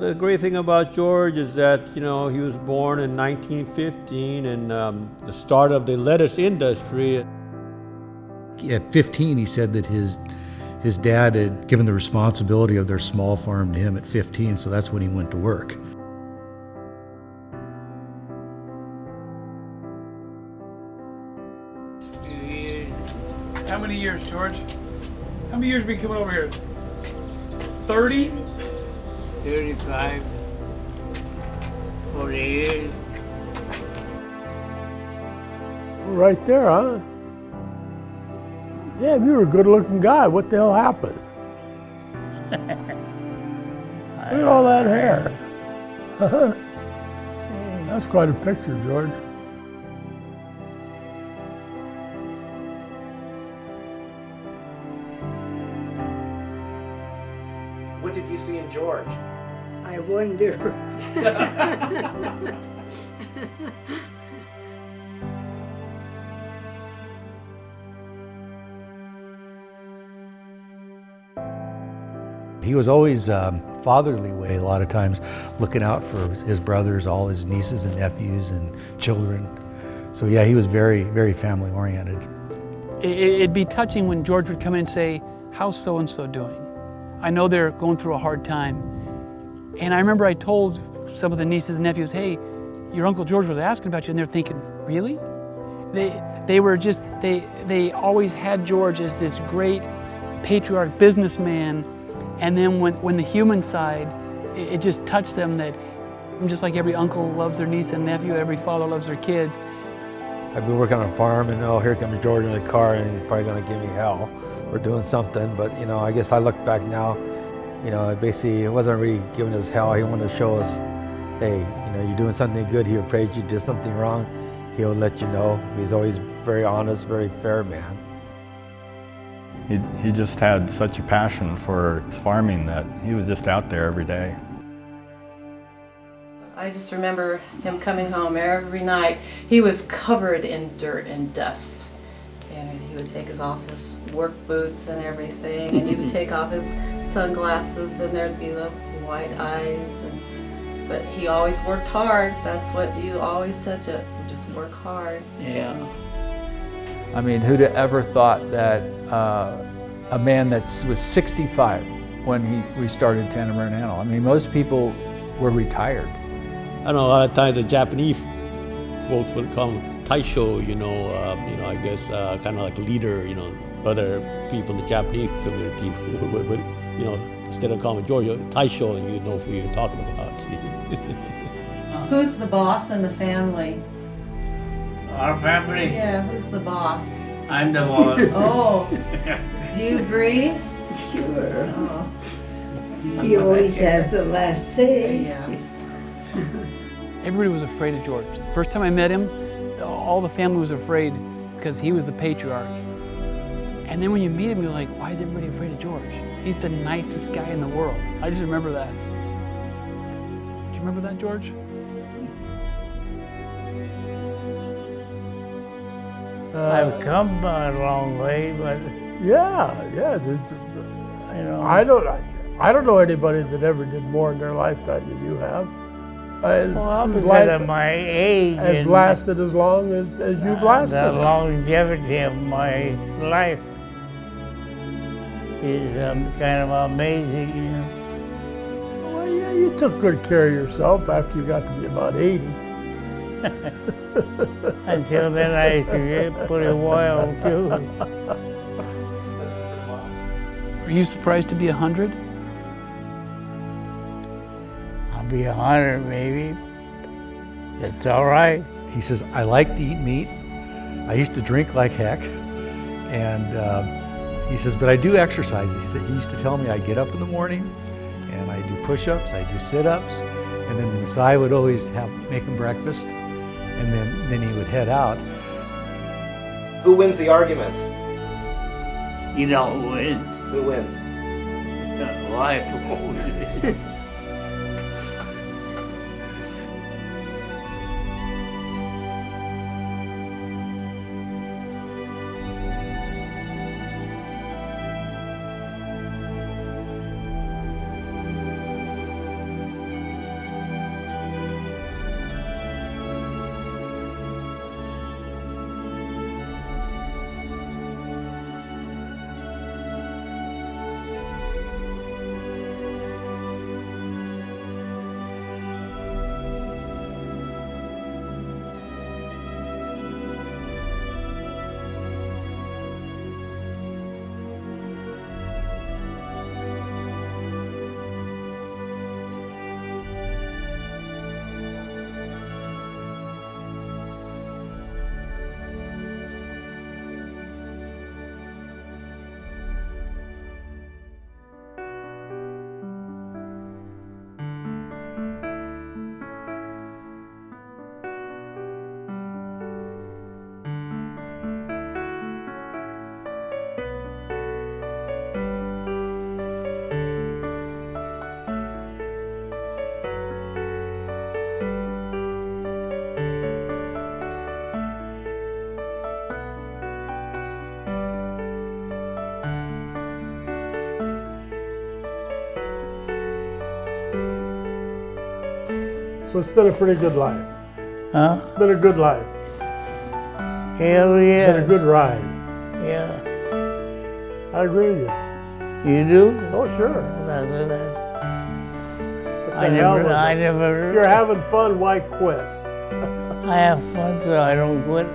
the great thing about George is that, he was born in 1915 and the start of the lettuce industry. At 15, he said that his dad had given the responsibility of their small farm to him at 15, so that's when he went to work. How many years, George? How many years have you been coming over here? 30? 35, 40 years. Right there, huh? Damn, you were a good-looking guy. What the hell happened? Look at all that hair. That's quite a picture, George. What did you see in George? I wonder. He was always fatherly way, a lot of times, looking out for his brothers, all his nieces and nephews and children. So yeah, he was very, very family oriented. It'd be touching when George would come in and say, how's so-and-so doing? I know they're going through a hard time. And I remember I told some of the nieces and nephews, hey, your Uncle George was asking about you, and they're thinking, really? They always had George as this great patriarch businessman, and then when the human side, it just touched them that just like every uncle loves their niece and nephew, every father loves their kids. I've been working on a farm, and here comes George in the car, and he's probably going to give me hell for doing something. But I guess I look back now, basically it wasn't really giving us hell. He wanted to show us, hey, you're doing something good. He'll praise you. Did something wrong, he'll let you know. He's always very honest, very fair man. He just had such a passion for farming that he was just out there every day. I just remember him coming home every night. He was covered in dirt and dust. And he would take his off his work boots and everything, and he would take off his sunglasses, and there'd be the white eyes. But he always worked hard. That's what you always said to him, just work hard. Yeah. I mean, who'd have ever thought that a man that was 65 when we started Tanimura and Animal? I mean, most people were retired. I know a lot of times the Japanese folks would call him Taisho, I guess kind of like leader, other people in the Japanese community would instead of calling him George, Taisho, and you know who you're talking about. Who's the boss in the family? Our family? Yeah, who's the boss? I'm the boss. Oh, do you agree? Sure. Oh. He always has the last say. Yes. Everybody was afraid of George. The first time I met him, all the family was afraid because he was the patriarch. And then when you meet him, you're like, why is everybody afraid of George? He's the nicest guy in the world. I just remember that. Do you remember that, George? I've come a long way, but Yeah. I don't know anybody that ever did more in their lifetime than you have. well, whose because life of my age has and lasted as long as you've lasted. the longevity of my life is kind of amazing. Well, yeah, you took good care of yourself after you got to be about 80. Until then, I used to get pretty wild too. Are you surprised to be 100? I'll be 100 maybe. It's all right. He says, I like to eat meat. I used to drink like heck. And he says, but I do exercise. He used to tell me I get up in the morning and I do push-ups, I do sit-ups, and then Masai would always make him breakfast, and then he would head out. Who wins the arguments? You don't win. Who wins? Life. So it's been a pretty good life. Huh? It's been a good life. Hell yeah. Been a good ride. Yeah. I agree with you. You do? Oh, sure. That's What I the hell with never, I it? never. If you're having fun, why quit? I have fun, so I don't quit.